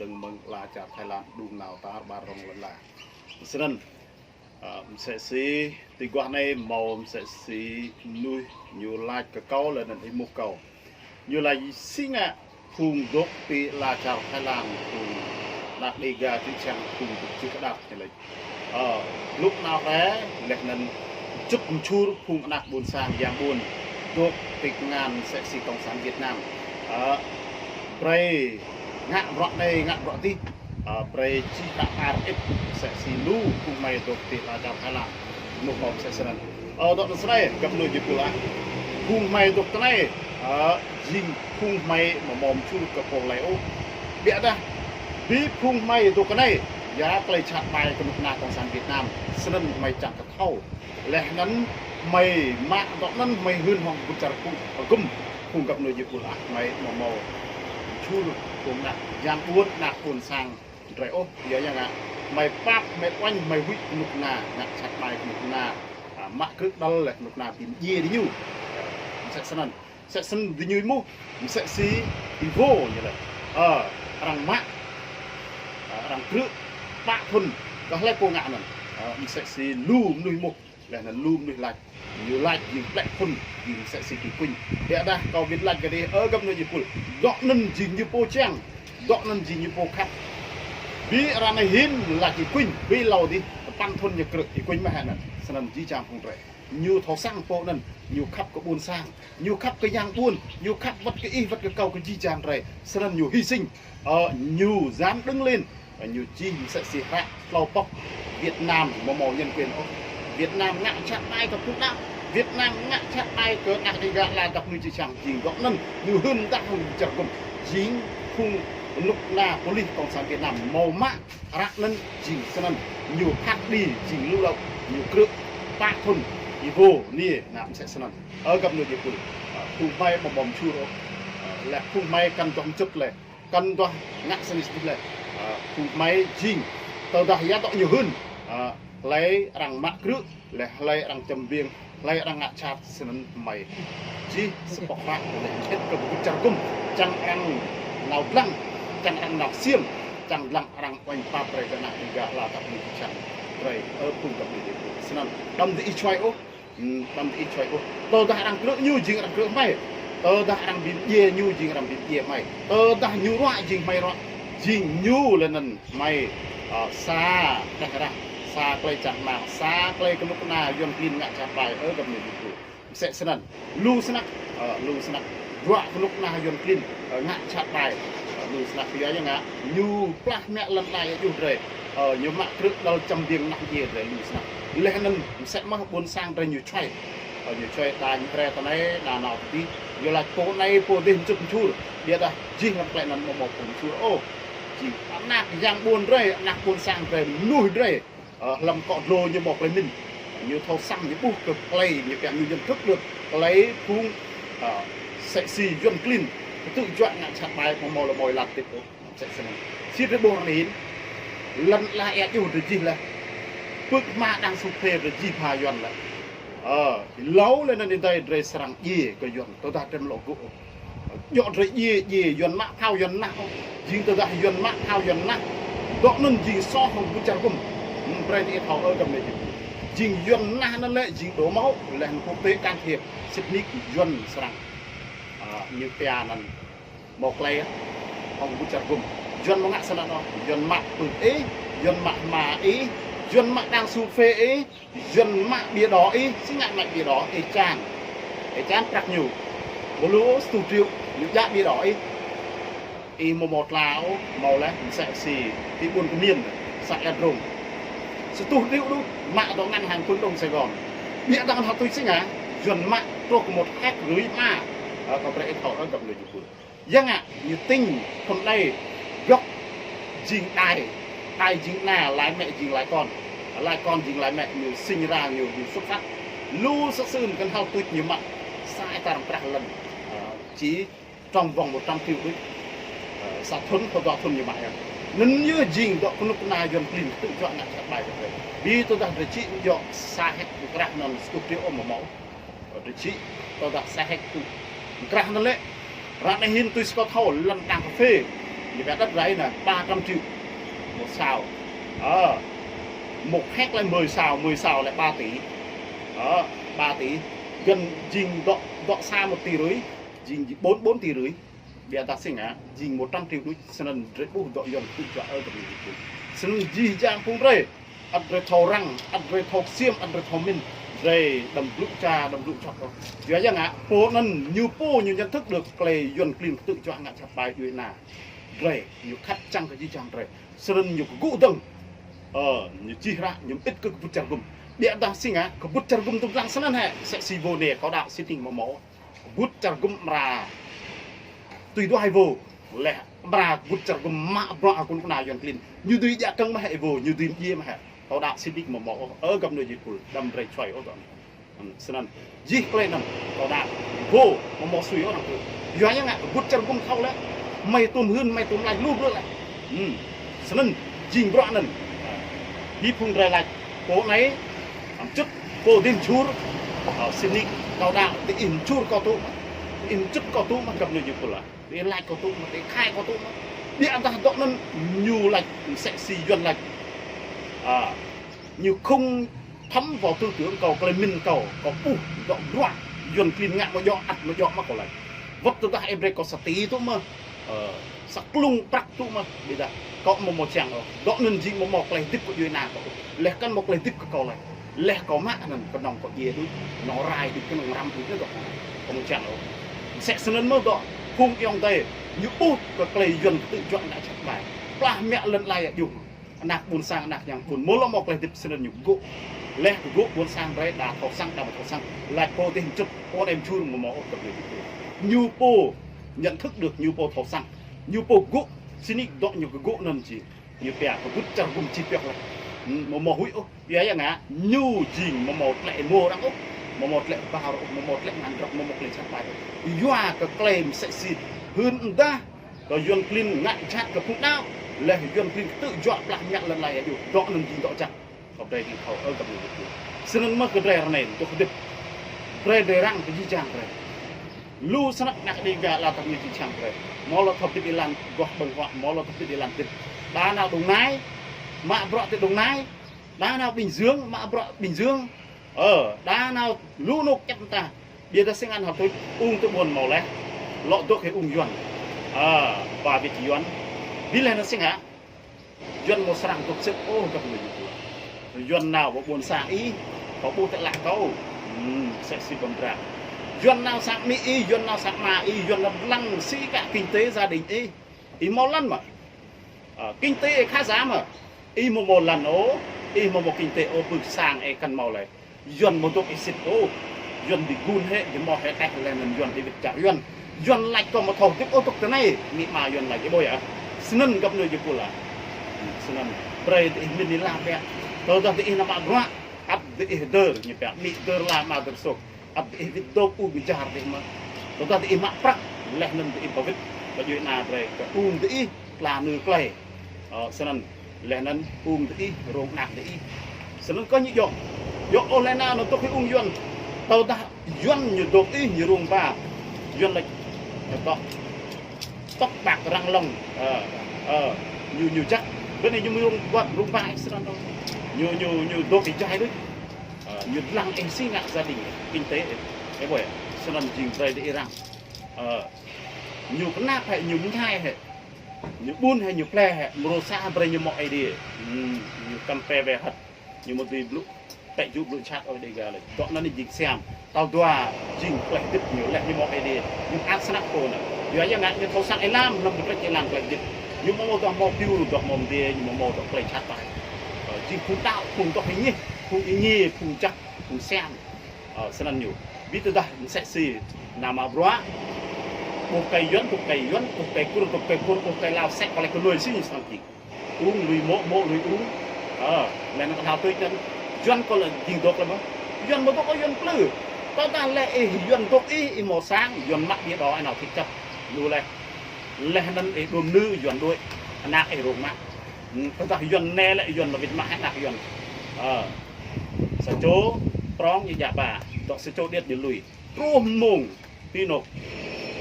từng mừng là chạm Thái Lan đùm nào ta ba rong lần là nên sẽ xí từ qua này màu sẽ xí nuôi nhiều lại cái câu là nên một câu nhiều lại xí ngạ phùng đốt bị là chạm Thái Lan phùng đặt đi ra trên trang phùng được chưa có đặt như vậy lúc nào đấy lệ nên chút chu phùng đặt buồn sang giang buồn đốt tịch ngàn sẽ xí cộng sản Việt Nam Pray ngạ rõ tí Pray chi tak RF sẽ xí lưu cùng mày đột tiết là chào Thái Lan một hộp sẽ sẵn đột nó này gặp nơi dịp là cùng mày đột cái này dình cùng mày mà mồm chú cặp hồ lại ô bịa ra bí cùng mày đột cái này giá play chặt bài của nước na cộng sản Việt Nam sẵn mày chẳng có thâu lẽ ngắn mày mạng đột năn mày hơn hoàng bút chặt cùng gặp nơi dịp là mày mà màu chú cùng nạc giang buốt nạc hồn sang rồi ô giờ như là mày pháp mày oanh mày huýt nục nà nạc chặt bài nục nà mạ cước đau lại nục nà tìm dê đi nhu sẽ sân đi nhu mu sẽ xí đi vô như vậy răng mạ răng cước bạ thuần có lấy cô ngạ mình sẽ xí lùm nuôi mục là lùm nuôi lạch nhiều lạch nhiều lạch thuần thì sẽ xí kỳ quỳnh để ra có biết lạch cái đi ở gấp nơi gì phụ dọn nân gì như po trang dọn nân gì như po khắp bí ra này hiến là kỳ quỳnh bí lâu đi pan thôn nhật cực kỳ quỳnh mà hẹn sân chỉ chạm không rẻ nhiều thấu sang po nân nhiều khắp có buôn sang nhiều khắp cái giang buôn nhiều khắp vật cái y vật cái cầu cái chi chạm rẻ sân nhiều hy sinh nhiều dám đứng lên và nhiều chi sẽ xì hạ lau bọc Việt Nam mà màu nhân quyền Việt Nam ngã chặt aiกับquốc đạo Việt Nam ngã chặt ai cỡ ngã đi gạ là đọc như chỉ chẳng chỉ gõ nân nhiều hơn đã hùng chặt cùng chính khung lúc là police cộng sản Việt Nam màu mã rạc nân chỉ sân nhiều khác đi chỉ lưu động nhiều cước bạc thuần thì vô nia làm sẽ sân ở gặp người địa phương khung may mà bom chua đó là khung may căn trong chất lệ căn toàn ngã sân lệ khung may chính tàu đại giá tọ nhiều hơn lấy răng mạ cước lấy răng châm biếng lấy răng ngạ chạp sân mày chi sport phát để hết cầm cái chẳng cung chẳng răng nào lăng chẳng răng nào xiêm chẳng răng quanh pap rồi cái này juga là tập đi chẳng rồi ở cùng tập đi sân đâm thì choai ô đâm thì choai ô tàu đại răng cước như gì răng cước mày tàu đại răng bìm dê như gì răng bìm dê mày tàu đại như loại gì mày loại gì như là nần mày xa cái ra xa play chẳng mà xa play cái lúc nào yon pin ngạ chặt bài ở gặp người đi sẽ sân lu sân dọa cái lúc nào yon pin ngạ chặt bài lu sân phía như ngạ như plak mẹ lần nàyอยู่rồi như mạng trước đâu trăm điên nặng gì rồi lu sân lên nên sẽ mất buôn sang rồi nhiều chơi ta như thế này là nào tí giờ là phố này phố đêm chụp chua biết à chỉ làm lại là một chua ô chỉ nạc giang buồn rồi nạc buồn sang rồi nuôi rồi làm cọ lô như một cái mình như thâu xăng như bút cực play như cái như nhận thức được lấy phun sẽ xì dân clean tự chọn ngạn chặt bài của mồi là mồi lạt tịch sẽ xem xịt cái bồn này lần là ẹtอยู่rồi gì là bước mà đang sụp phê rồi gì phá dân là lâu lên nên đây rồi sang gì cái dân tôi đã trên lộ gỗ dọn rồi gì dân mạ thao dân nặng chính tôi đã dân mạ thao dân nặng đó nên gì so không có chẳng cùng bây giờ thảo ở cầm này chính dân na nó lệ chính đổ máu là quốc tế can thiệp Sydney dân sang như pia này một lệ không có chẳng cùng dân nó ngã sang nó dân mạ từ ấy dân mạ mà ấy dân mạ đang su phê ấy dân mạ bia đó ấy xin ngại mạnh bia đó ấy chán trặc nhiều bố lúa studio những giá bia đó ấy y một láo màu lá sẽ xì cái buôn cái miền sạch ăn rồng sự tu điệu đúng mạ đó ngăn hàng phương đông Sài Gòn địa đang học tôi sinh á dần mạ trộn một hecta lưới ma có thể thảo nó gặp người chụp phun dân ạ như tinh hôm nay gốc dính ai dính nà lái mẹ dính lái con dính lái mẹ nhiều sinh ra nhiều xuất phát lưu sắc sơn cần hao tuyệt nhiều mạ sai ta làm lần chỉ trong vòng 100 triệu đấy sạt thốn không có thốn như vậy nên như gì đó con lúc nào dân pin tự chọn ngặt chặt bài được vì tôi đã chỉ dọn xa hết cái rác nó studio ôm máu rồi chỉ tôi đã xa hết cái rác nó lệ rác này hin tôi có thâu lần đằng cà phê như vậy đất đấy là 300 triệu một sào, một hectare lại 10 sào lại 3 tỷ, 3 tỷ gần dình đọ xa 1 tỷ rưỡi, dình 4 tỷ rưỡi, bây ta sinh á dình 100 triệu đôi sân rất bù đọ dần tự cho ở cái gì sân gì trang cũng rồi, ăn rồi thầu răng, ăn rồi thầu xiêm, ăn rồi thầu min, rồi đầm lụm trà đầm lụm chọc rồi, giờ chẳng ạ, phố nên nhiều nhận thức được cái dần clean tự cho ngã chặt bài đuôi nà, rồi nhiều khách trăng cái gì trang rồi, sân nhiều cụ tầng, nhiều chi ra nhiều ít cực bút chặt gum, địa ta sinh á, có bút chặt gum tung lăng sân này sẽ xì vô nè có đạo xin tình mà máu, bút chặt gum ra tùy đôi vô lẹ bà bút chặt gum mạ bọa con nào dần clean, như tùy dạ căng mà hệ vô như tùy gì mà hệ, có đạo xin tình mà máu ở gặp nơi gì cũng đâm rầy xoay ở đó, sân gì lên nằm có đạo vô mà máu suy ở đó, giờ nhá ngạ bút chặt gum khâu đấy, mày tồn hơn mày tồn lại luôn lại, sân jing bọa nè đi phun ra lại cố này chút cố tin chur xin đi cao đạo để in chur cao tụ in chút cao tụ mà gặp nhiều nhiều là để lại cao tụ mà để khai cao tụ mà địa ta đó nó nhiều lạch sẽ xì dần lạch nhiều không thấm vào tư tưởng cầu cái mình cầu có pu dọn đoạn dần kinh ngạc mà dọn ắt mà dọn mà cầu lại vấp tôi ta em đây có sạch tí tụ mà sắc lung tắc tụ mà bây giờ có một chàng rồi đó nên gì một lấy tiếp của người nào lẽ căn một lấy tiếp của cầu này lẽ có mạ nên còn nòng có gì đúng nó rai được cái nòng ram thứ đó không chàng rồi sẽ sân mơ đó khung trong tay như bút và lấy dần tự chọn đã chặt bài ba mẹ lần lại dùng nạc buồn sang nạc nhàng buồn muốn lo một lấy tiếp sân nhục gỗ lẽ gỗ buồn sang đấy đã thọ sang lại cô tình chút con em chui một mỏ tập người như po nhận thức được như po thọ sang như po gỗ xin đọ nhiều cái gỗ nằm chỉ như bè có bút chặt gum chi bẹt này một hụi ô vậy chẳng ạ nhu chỉnh một lại mua đang ốc một lại vào một lại ngăn rộng một lại chặt bài doa cái claim sẽ xịt hơn ta có duyên clean ngại chặt cái phút nào là duyên clean tự chọn lại nhận lần này được đọ nằm gì đọ chặt ở đây thì họ ở gặp người xin mất cái rẻ này tôi không biết rẻ răng cái gì chẳng rẻ lu sangat nak diga la tak ni chang pre molo thop ti lan goh bang wa molo thop ti lan tip đa nào đồng nai mạ bọ ti đồng nai đa nào bình dương mạ bọ bình dương đa nào lu nục chăm ta bia ta sinh ăn học tôi tôi buồn màu lẽ lọ tôi cái yuan và vị yuan vì là nó sinh hả yuan một sarang tục sức gặp người yuan nào có buồn sang ý có bu tại lạc câu sẽ xì bầm ra duyên nào sang Mỹ y, duyên nào sang mà y, duyên nào lăng sĩ cả kinh tế gia đình y mau lăn mà kinh tế khá giá mà y một lần ố y một kinh tế ô bực sang e cần màu này duyên một tục y xịt ô duyên bị gun hệ thì mò hệ cách là mình duyên thì việc trả duyên lại còn một thầu tiếp ô tục thế này nghĩ mà duyên lại cái bôi à xin gặp người chụp là xin bray thì mình đi làm vậy tôi đã thì nó bạn quá áp thì đỡ như vậy bị đỡ làm mà được sốc áp thì video u bị chặt thì mà tôi ta thì mặc prak leh nên thì bảo vết và như nào rồi cái thì là nửa clay xin leh nên thì rong nạc thì xin có những dọc olena nó tôi cái duyên tao ta duyên như đồ như rong ba duyên là đó tóc bạc răng lông nhiều chắc bên này như rong ba xin đâu nhiều đồ thì trai đấy như lăng em sinh ngạc gia đình kinh tế cái buổi xin làm gì về để rằng nhiều cái nát hay nhiều những hai hệ nhiều buôn hay nhiều ple hệ một xa về nhiều mọi đi nhiều campe về hạt nhiều một gì lúc tại giúp lựa chat ở đây gà lại chọn nó đi dịch xem tàu đòa trình lại tiếp nhiều lại như mọi đi những ác snap cô này giờ như ngạn như thấu sang ấy làm nó một cái làm lại dịch nhưng mà một tàu mò piu được mò đi nhưng mà mò được play chat bài trình phun tạo phun to hình như phun ý nhì phun chắc phun xem sẽ làm nhiều biết từ đây sẽ xì nằm ở đó một cây yến một cây lao sẽ có lại cái lười xí như sao chị uống lười mộ lười uống là nó thao tôi chân yến có là gì tốt lắm yến mà có yến lử có ta lại yến tốt ý màu sáng yến mắt biết đó ai nào thích chấp lưu lại là nên để đồn nữ yến đuôi nạc ấy rụng mắt có ta yến nè lại yến là việt mã nạc yến sẽ chỗ prong như giả bà đó sẽ chỗ điết như lùi rùm mùng tí nộp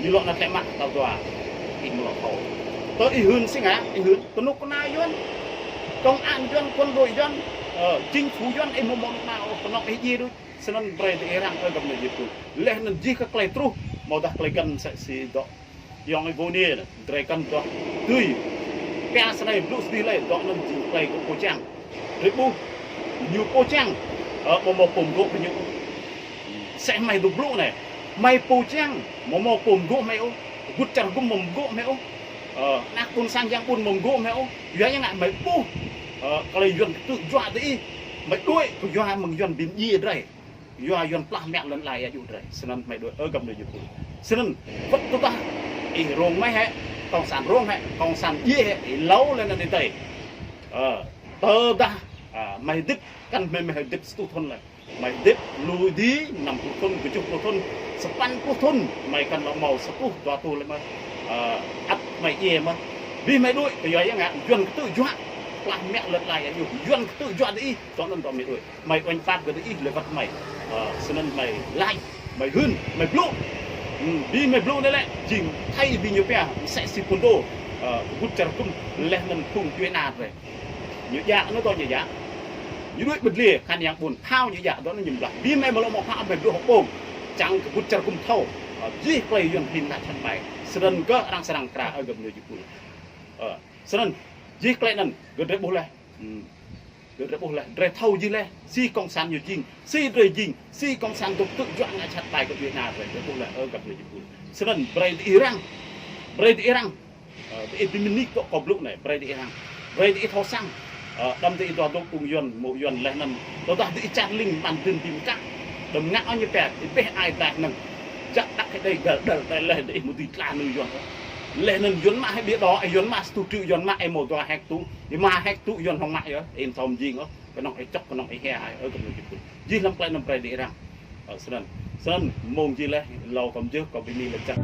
như lọ là thẻ mặt tàu tòa in một lọ khẩu tới ý hươn sinh á ý hươn tôi nó có ai yon công an yon quân đội yon chính phủ yon em một nào tôi nó cái gì đó cho nên bây giờ rằng ở gặp người Việt lên nên gì các lấy tru mau đặt lấy gần sẽ xí đó yang ai vô nia lấy gần đó tươi cái này blues đi lấy đó nên chỉ lấy của cô trang rồi bu nhiều cô trang một cùng gỗ với nhiều sẽ mày đồ blue này mày cô trang một cùng gỗ mày ô gút chẳng cũng mồm gỗ mày ô nát pun sang giang pun mồm gỗ mày ô vậy như mày bu kalau yuan tự dọa đi mày đuổi cứ dọa mừng yuan biến gì đấy dọa yuan plah mẹ lần lại ayu đấy nên mày đuổi ở gặp người Việt nên vật tôi ta ý rong mấy hệ còn sản rong hệ còn sản gì hệ lâu lên là đi tây tơ ta mày đứt căn mày đứt tu thôn này mày đứt lùi đi nằm tu thôn của chục tu thôn span tu thôn mày cần là màu sắc tu toa tu lên mà ắt mày ye mà vì mày đuổi cái vậy ngạn yuan tự dọa làm mẹ lật lại ayu yuan tự dọa đi cho nên tao mày đuổi mày oanh phát cái đấy lấy vật mày nên mày like mày hơn mày blue vì mày blue đấy lại chỉnh thay vì nhiều phe sẽ xịt quần đồ hút chặt cung lên mình cùng chuyên ạt rồi nhiều dạ nó to nhiều dạ như đuổi bật lìa khăn nhang buồn thao như dạ đó nó nhầm lại vì mày mà lo một pha mày blue học bông chẳng hút chặt cung thâu gì play yuan pin lại chân mày nên có đang sedang tra ở gần người Jepun nên gì play nên gede boleh gede boleh dari thâu gì le si công sản nhiều jing si dari jing si công sản tục tự dọa ngã chặt bài của Việt Nam rồi gede boleh ở gặp người Jepun nên Bray di Iran itu minik kok kobluk này Bray di Iran Bray di thâu sang đâm thì toàn đông cùng yuan một yuan lên nằm đó ta đi chặt linh bàn tin tìm chắc đầm ngã như bẹt thì ai đại nằm chắc đắc cái đây gật đây lên để một tí là nuôi yuan lên nên yuan mà hay biết đó yuan mà tu chữ yuan mà em một toa hack tu thì mà hack tu yuan không mãi đó em thòm gì đó cái nòng cái chọc cái nòng cái he ở trong người Việt gì làm Bray di Iran nên mông gì lên lâu còn chưa còn bị mi là chắc